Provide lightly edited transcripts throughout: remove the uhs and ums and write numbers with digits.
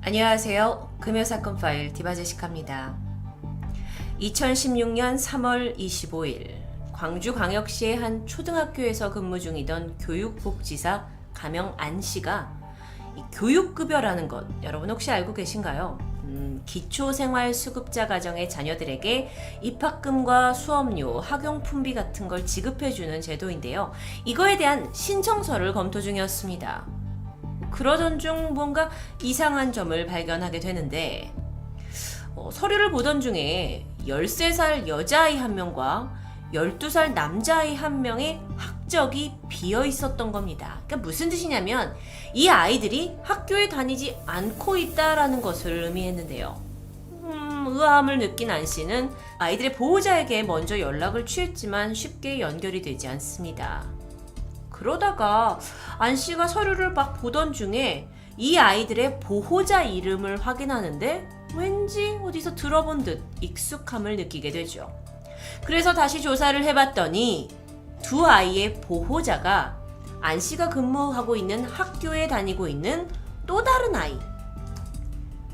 안녕하세요. 금요사건 파일 디바제시카입니다. 2016년 3월 25일 광주광역시의 한 초등학교에서 근무 중이던 교육복지사 가명 안 씨가 교육급여라는 것 여러분 혹시 알고 계신가요? 기초생활수급자 가정의 자녀들에게 입학금과 수업료, 학용품비 같은 걸 지급해주는 제도인데요. 이거에 대한 신청서를 검토 중이었습니다. 그러던 중 뭔가 이상한 점을 발견하게 되는데 서류를 보던 중에 13살 여자아이 한 명과 12살 남자아이 한 명의 학적이 비어 있었던 겁니다. 그러니까 무슨 뜻이냐면 이 아이들이 학교에 다니지 않고 있다라는 것을 의미했는데요. 의아함을 느낀 안 씨는 아이들의 보호자에게 먼저 연락을 취했지만 쉽게 연결이 되지 않습니다. 그러다가 안 씨가 서류를 막 보던 중에 이 아이들의 보호자 이름을 확인하는데 왠지 어디서 들어본 듯 익숙함을 느끼게 되죠. 그래서 다시 조사를 해봤더니 두 아이의 보호자가 안 씨가 근무하고 있는 학교에 다니고 있는 또 다른 아이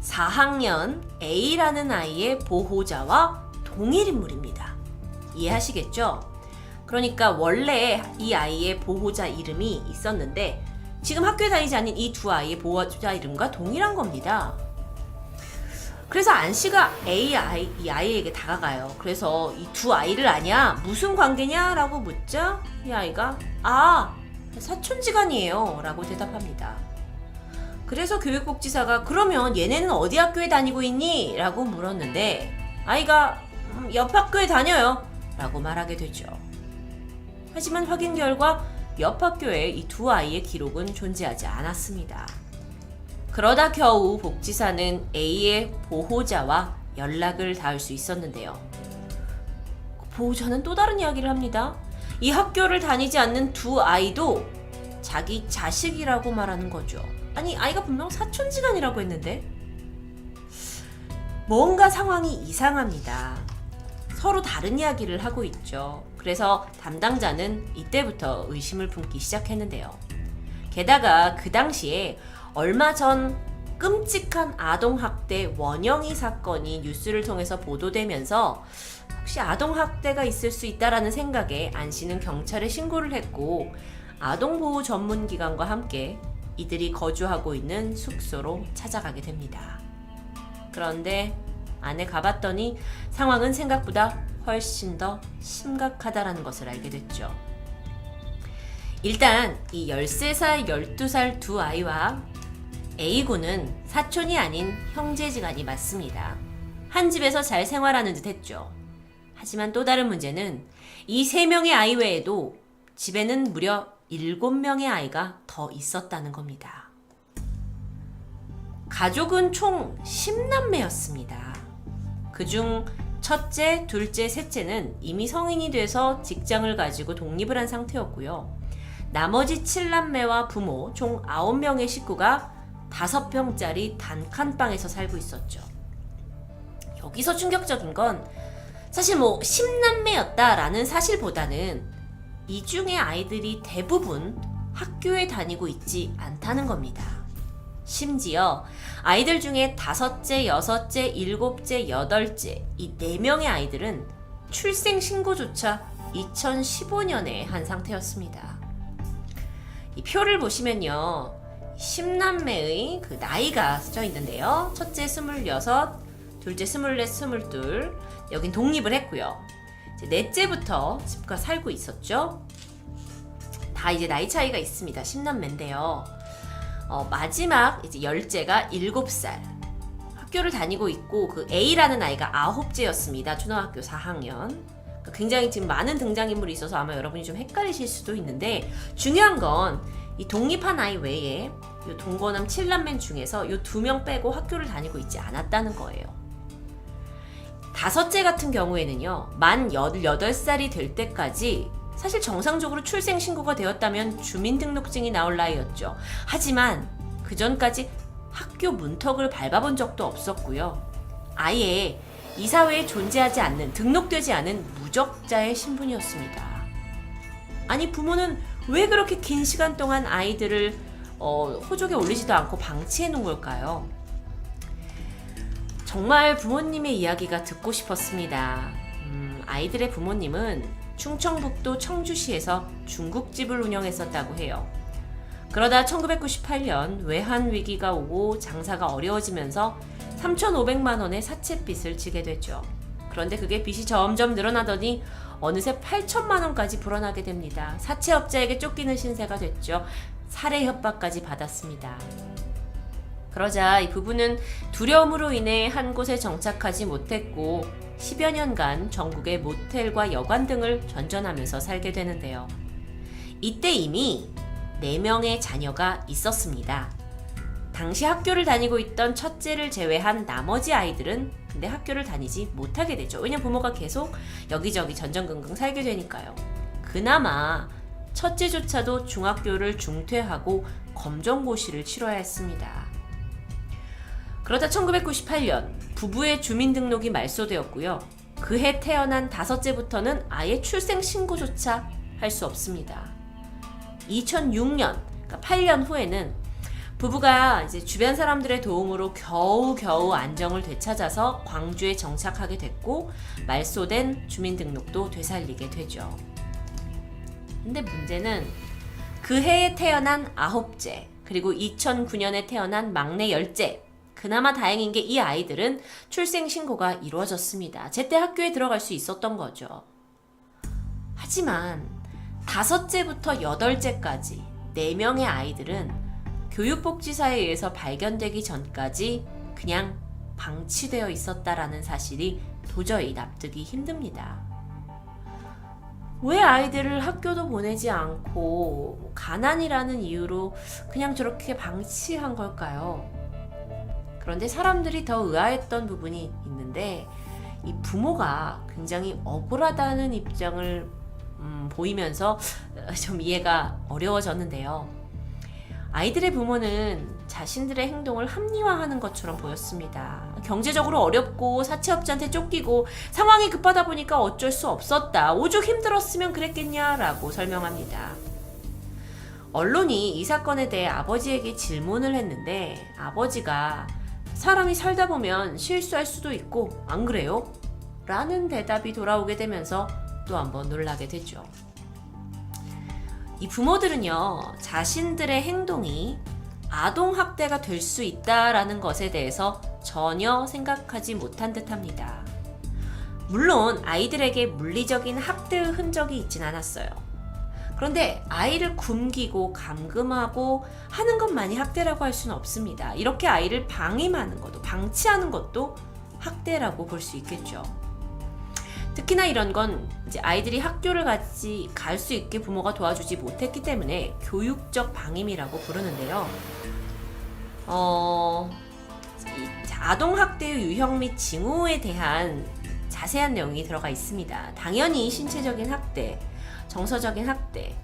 4학년 A라는 아이의 보호자와 동일 인물입니다. 이해하시겠죠? 그러니까 원래 이 아이의 보호자 이름이 있었는데 지금 학교에 다니지 않는 이 두 아이의 보호자 이름과 동일한 겁니다. 그래서 안 씨가 이 아이에게 다가가요. 그래서 이 두 아이를 아냐? 무슨 관계냐? 라고 묻자 이 아이가 사촌지간이에요 라고 대답합니다. 그래서 교육복지사가 그러면 얘네는 어디 학교에 다니고 있니? 라고 물었는데 아이가 옆 학교에 다녀요 라고 말하게 되죠. 하지만 확인 결과 옆 학교에 이 두 아이의 기록은 존재하지 않았습니다. 그러다 겨우 복지사는 A의 보호자와 연락을 닿을 수 있었는데요. 보호자는 또 다른 이야기를 합니다. 이 학교를 다니지 않는 두 아이도 자기 자식이라고 말하는 거죠. 아니 아이가 분명 사촌지간이라고 했는데 뭔가 상황이 이상합니다. 서로 다른 이야기를 하고 있죠. 그래서 담당자는 이때부터 의심을 품기 시작했는데요. 게다가 그 당시에 얼마 전 끔찍한 아동학대 원영이 사건이 뉴스를 통해서 보도되면서 혹시 아동학대가 있을 수 있다라는 생각에 안 씨는 경찰에 신고를 했고 아동보호 전문기관과 함께 이들이 거주하고 있는 숙소로 찾아가게 됩니다. 그런데 안에 가봤더니 상황은 생각보다 훨씬 더 심각하다라는 것을 알게 됐죠. 일단 이 13살, 12살 두 아이와 A군은 사촌이 아닌 형제지간이 맞습니다. 한 집에서 잘 생활하는 듯 했죠. 하지만 또 다른 문제는 이 3명의 아이 외에도 집에는 무려 7명의 아이가 더 있었다는 겁니다. 가족은 총 10남매였습니다. 그중 첫째, 둘째, 셋째는 이미 성인이 돼서 직장을 가지고 독립을 한 상태였고요. 나머지 7남매와 부모 총 9명의 식구가 5평짜리 단칸방에서 살고 있었죠. 여기서 충격적인 건 사실 10남매였다라는 사실보다는 이 중에 아이들이 대부분 학교에 다니고 있지 않다는 겁니다. 심지어 아이들 중에 5째, 6째, 7째, 8째 이 4명의 아이들은 출생신고조차 2015년에 한 상태였습니다. 이 표를 보시면요. 10남매의 그 나이가 써져 있는데요. 첫째 26, 둘째 24, 22 여긴 독립을 했고요. 이제 넷째부터 집과 살고 있었죠. 다 이제 나이 차이가 있습니다. 10남매인데요. 마지막 이제 10째가 7살 학교를 다니고 있고 그 A라는 아이가 9째였습니다. 초등학교 4학년. 굉장히 지금 많은 등장인물이 있어서 아마 여러분이 좀 헷갈리실 수도 있는데 중요한 건 이 독립한 아이 외에 요 동거남 7남매 중에서 요 2명 빼고 학교를 다니고 있지 않았다는 거예요. 5째 같은 경우에는요. 만 18살이 될 때까지 사실 정상적으로 출생신고가 되었다면 주민등록증이 나올 나이였죠. 하지만 그 전까지 학교 문턱을 밟아본 적도 없었고요. 아예 이 사회에 존재하지 않는, 등록되지 않은 무적자의 신분이었습니다. 아니 부모는 왜 그렇게 긴 시간 동안 아이들을 호족에 올리지도 않고 방치해 놓은 걸까요? 정말 부모님의 이야기가 듣고 싶었습니다. 아이들의 부모님은 충청북도 청주시에서 중국집을 운영했었다고 해요. 그러다 1998년 외환 위기가 오고 장사가 어려워지면서 3,500만 원의 사채빚을 지게 됐죠. 그런데 그게 빚이 점점 늘어나더니 어느새 8천만 원까지 불어나게 됩니다. 사채업자에게 쫓기는 신세가 됐죠. 살해 협박까지 받았습니다. 그러자 이 부부는 두려움으로 인해 한 곳에 정착하지 못했고 10여 년간 전국의 모텔과 여관 등을 전전하면서 살게 되는데요. 이때 이미 4명의 자녀가 있었습니다. 당시 학교를 다니고 있던 첫째를 제외한 나머지 아이들은 근데 학교를 다니지 못하게 되죠. 왜냐면 부모가 계속 여기저기 전전긍긍 살게 되니까요. 그나마 첫째조차도 중학교를 중퇴하고 검정고시를 치러야 했습니다. 그러다 1998년 부부의 주민등록이 말소되었고요. 그해 태어난 다섯째부터는 아예 출생신고조차 할 수 없습니다. 2006년, 그러니까 8년 후에는 부부가 이제 주변 사람들의 도움으로 겨우겨우 안정을 되찾아서 광주에 정착하게 됐고 말소된 주민등록도 되살리게 되죠. 근데 문제는 그 해에 태어난 9째, 그리고 2009년에 태어난 막내 10째, 그나마 다행인 게 이 아이들은 출생신고가 이루어졌습니다. 제때 학교에 들어갈 수 있었던 거죠. 하지만 5째부터 8째까지 4명의 아이들은 교육복지사에 의해서 발견되기 전까지 그냥 방치되어 있었다라는 사실이 도저히 납득이 힘듭니다. 왜 아이들을 학교도 보내지 않고 가난이라는 이유로 그냥 저렇게 방치한 걸까요? 그런데 사람들이 더 의아했던 부분이 있는데 이 부모가 굉장히 억울하다는 입장을 보이면서 좀 이해가 어려워졌는데요. 아이들의 부모는 자신들의 행동을 합리화하는 것처럼 보였습니다. 경제적으로 어렵고 사채업자한테 쫓기고 상황이 급하다 보니까 어쩔 수 없었다. 오죽 힘들었으면 그랬겠냐라고 설명합니다. 언론이 이 사건에 대해 아버지에게 질문을 했는데 아버지가 사람이 살다 보면 실수할 수도 있고 안 그래요? 라는 대답이 돌아오게 되면서 또 한번 놀라게 되죠. 이 부모들은요, 자신들의 행동이 아동학대가 될 수 있다라는 것에 대해서 전혀 생각하지 못한 듯 합니다. 물론 아이들에게 물리적인 학대의 흔적이 있진 않았어요. 그런데 아이를 굶기고 감금하고 하는 것만이 학대라고 할 수는 없습니다. 이렇게 아이를 방임하는 것도, 방치하는 것도 학대라고 볼 수 있겠죠. 특히나 이런 건 이제 아이들이 학교를 갈 수 있게 부모가 도와주지 못했기 때문에 교육적 방임이라고 부르는데요. 아동학대의 유형 및 징후에 대한 자세한 내용이 들어가 있습니다. 당연히 신체적인 학대, 정서적인 학대,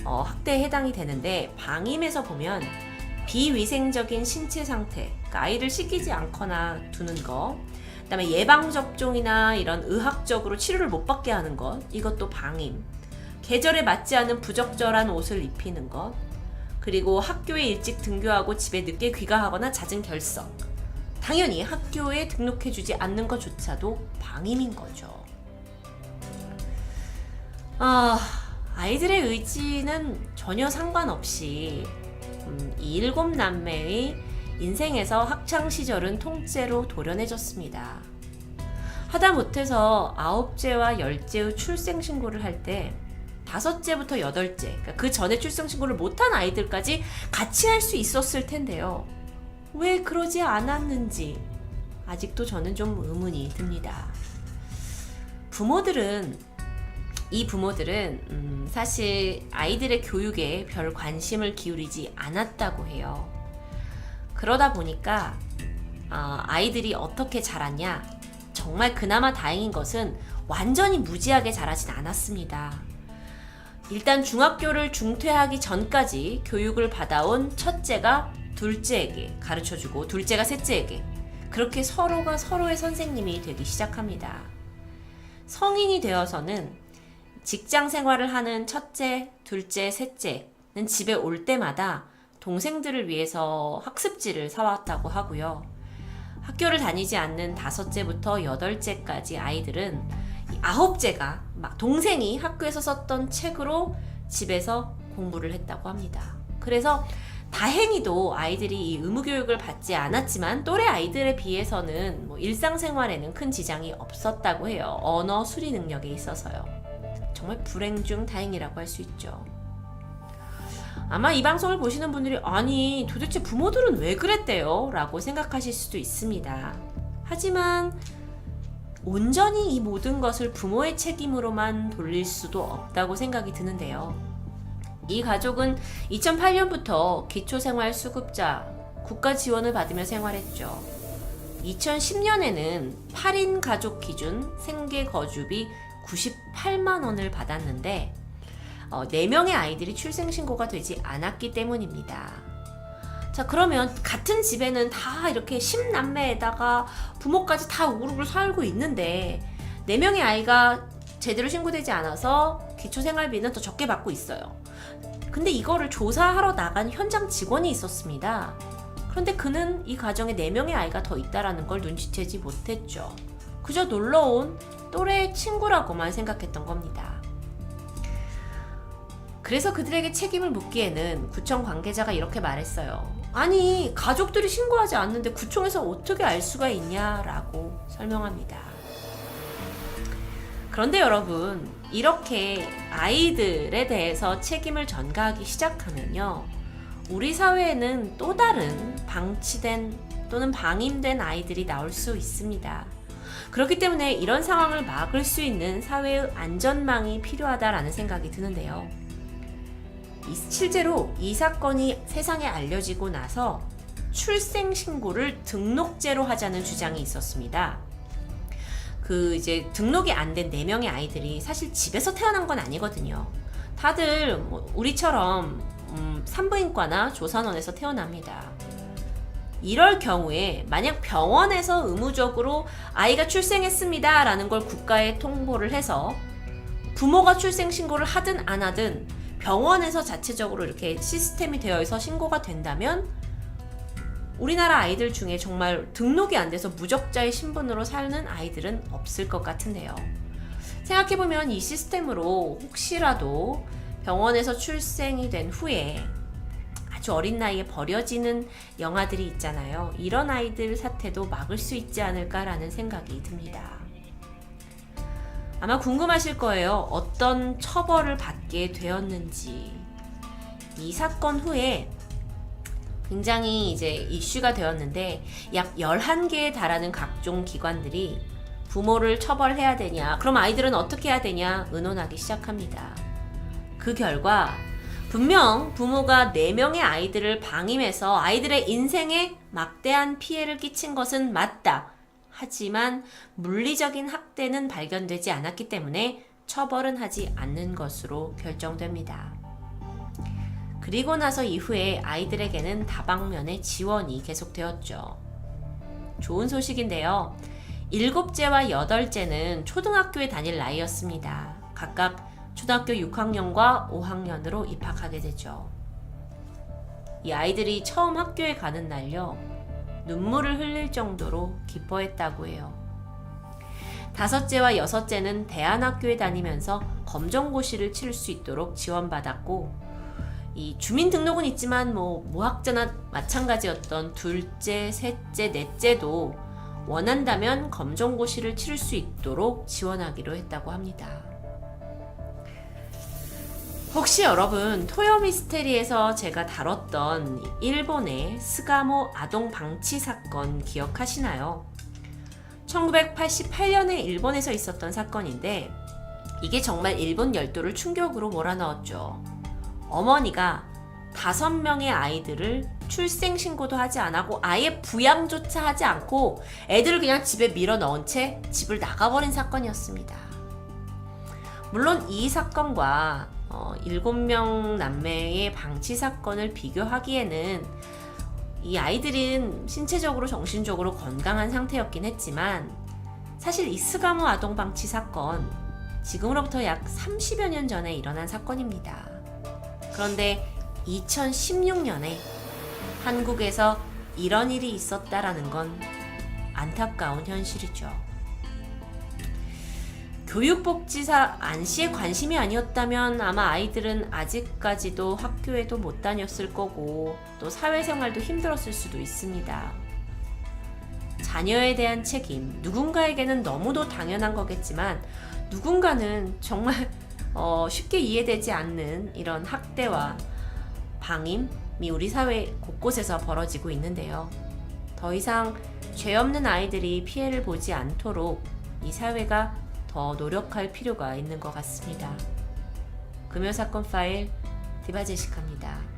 학대에 해당이 되는데 방임에서 보면 비위생적인 신체 상태, 그러니까 아이를 씻기지 않거나 두는 거, 그다음에 예방접종이나 이런 의학적으로 치료를 못 받게 하는 것, 이것도 방임. 계절에 맞지 않은 부적절한 옷을 입히는 것, 그리고 학교에 일찍 등교하고 집에 늦게 귀가하거나 잦은 결석. 당연히 학교에 등록해주지 않는 것조차도 방임인 거죠. 아이들의 의지는 전혀 상관없이 이 7남매의 인생에서 학창시절은 통째로 도려내졌습니다. 하다못해서 9째와 10째의 출생신고를 할 때 5째부터 8째, 그러니까 그 전에 출생신고를 못한 아이들까지 같이 할 수 있었을 텐데요. 왜 그러지 않았는지 아직도 저는 좀 의문이 듭니다. 이 부모들은 사실 아이들의 교육에 별 관심을 기울이지 않았다고 해요. 그러다 보니까 아이들이 어떻게 자랐냐? 정말 그나마 다행인 것은 완전히 무지하게 자라진 않았습니다. 일단 중학교를 중퇴하기 전까지 교육을 받아온 첫째가 둘째에게 가르쳐주고 둘째가 셋째에게, 그렇게 서로가 서로의 선생님이 되기 시작합니다. 성인이 되어서는 직장 생활을 하는 첫째, 둘째, 셋째는 집에 올 때마다 동생들을 위해서 학습지를 사왔다고 하고요. 학교를 다니지 않는 5째부터 8째까지 아이들은 9째가 막 동생이 학교에서 썼던 책으로 집에서 공부를 했다고 합니다. 그래서 다행히도 아이들이 이 의무교육을 받지 않았지만 또래 아이들에 비해서는 일상생활에는 큰 지장이 없었다고 해요. 언어 수리 능력에 있어서요. 정말 불행 중 다행이라고 할 수 있죠. 아마 이 방송을 보시는 분들이 아니 도대체 부모들은 왜 그랬대요? 라고 생각하실 수도 있습니다. 하지만 온전히 이 모든 것을 부모의 책임으로만 돌릴 수도 없다고 생각이 드는데요. 이 가족은 2008년부터 기초생활수급자 국가 지원을 받으며 생활했죠. 2010년에는 8인 가족 기준 생계 거주비 98만 원을 받았는데 4명의 아이들이 출생신고가 되지 않았기 때문입니다. 자, 그러면 같은 집에는 다 이렇게 10남매에다가 부모까지 다 우르르 살고 있는데 4명의 아이가 제대로 신고되지 않아서 기초생활비는 더 적게 받고 있어요. 근데 이거를 조사하러 나간 현장 직원이 있었습니다. 그런데 그는 이 가정에 4명의 아이가 더 있다라는 걸 눈치채지 못했죠. 그저 놀러온 또래 친구라고만 생각했던 겁니다. 그래서 그들에게 책임을 묻기에는 구청 관계자가 이렇게 말했어요. 아니, 가족들이 신고하지 않는데 구청에서 어떻게 알 수가 있냐라고 설명합니다. 그런데 여러분, 이렇게 아이들에 대해서 책임을 전가하기 시작하면요, 우리 사회에는 또 다른 방치된 또는 방임된 아이들이 나올 수 있습니다. 그렇기 때문에 이런 상황을 막을 수 있는 사회의 안전망이 필요하다라는 생각이 드는데요. 실제로 이 사건이 세상에 알려지고 나서 출생신고를 등록제로 하자는 주장이 있었습니다. 이제 등록이 안 된 4명의 아이들이 사실 집에서 태어난 건 아니거든요. 다들 우리처럼 산부인과나 조산원에서 태어납니다. 이럴 경우에 만약 병원에서 의무적으로 아이가 출생했습니다 라는 걸 국가에 통보를 해서 부모가 출생신고를 하든 안 하든 병원에서 자체적으로 이렇게 시스템이 되어 있어 신고가 된다면 우리나라 아이들 중에 정말 등록이 안 돼서 무적자의 신분으로 사는 아이들은 없을 것 같은데요. 생각해보면 이 시스템으로 혹시라도 병원에서 출생이 된 후에 아주 어린 나이에 버려지는 영아들이 있잖아요. 이런 아이들 사태도 막을 수 있지 않을까라는 생각이 듭니다. 아마 궁금하실 거예요. 어떤 처벌을 받게 되었는지. 이 사건 후에 굉장히 이제 이슈가 되었는데 약 11개에 달하는 각종 기관들이 부모를 처벌해야 되냐, 그럼 아이들은 어떻게 해야 되냐 의논하기 시작합니다. 그 결과 분명 부모가 4명의 아이들을 방임해서 아이들의 인생에 막대한 피해를 끼친 것은 맞다. 하지만 물리적인 학대는 발견되지 않았기 때문에 처벌은 하지 않는 것으로 결정됩니다. 그리고 나서 이후에 아이들에게는 다방면의 지원이 계속되었죠. 좋은 소식인데요. 7째와 8째는 초등학교에 다닐 나이였습니다. 각각 초등학교 6학년과 5학년으로 입학하게 되죠. 이 아이들이 처음 학교에 가는 날요, 눈물을 흘릴 정도로 기뻐했다고 해요. 5째와 6째는 대안학교에 다니면서 검정고시를 치를 수 있도록 지원받았고, 이 주민등록은 있지만 모학자나 마찬가지였던 2째, 3째, 4째도 원한다면 검정고시를 치를 수 있도록 지원하기로 했다고 합니다. 혹시 여러분 토요미스테리에서 제가 다뤘던 일본의 스가모 아동 방치 사건 기억하시나요? 1988년에 일본에서 있었던 사건인데 이게 정말 일본 열도를 충격으로 몰아넣었죠. 어머니가 5명의 아이들을 출생신고도 하지 않고 아예 부양조차 하지 않고 애들을 그냥 집에 밀어 넣은 채 집을 나가버린 사건이었습니다. 물론 이 사건과 7명 남매의 방치 사건을 비교하기에는 이 아이들은 신체적으로 정신적으로 건강한 상태였긴 했지만 사실 이 스가모 아동 방치 사건 지금으로부터 약 30여 년 전에 일어난 사건입니다. 그런데 2016년에 한국에서 이런 일이 있었다라는 건 안타까운 현실이죠. 교육복지사 안 씨의 관심이 아니었다면 아마 아이들은 아직까지도 학교에도 못 다녔을 거고 또 사회생활도 힘들었을 수도 있습니다. 자녀에 대한 책임, 누군가에게는 너무도 당연한 거겠지만 누군가는 정말 쉽게 이해되지 않는 이런 학대와 방임이 우리 사회 곳곳에서 벌어지고 있는데요. 더 이상 죄 없는 아이들이 피해를 보지 않도록 이 사회가 더 노력할 필요가 있는 것 같습니다. 금요사건 파일 디바제시카입니다.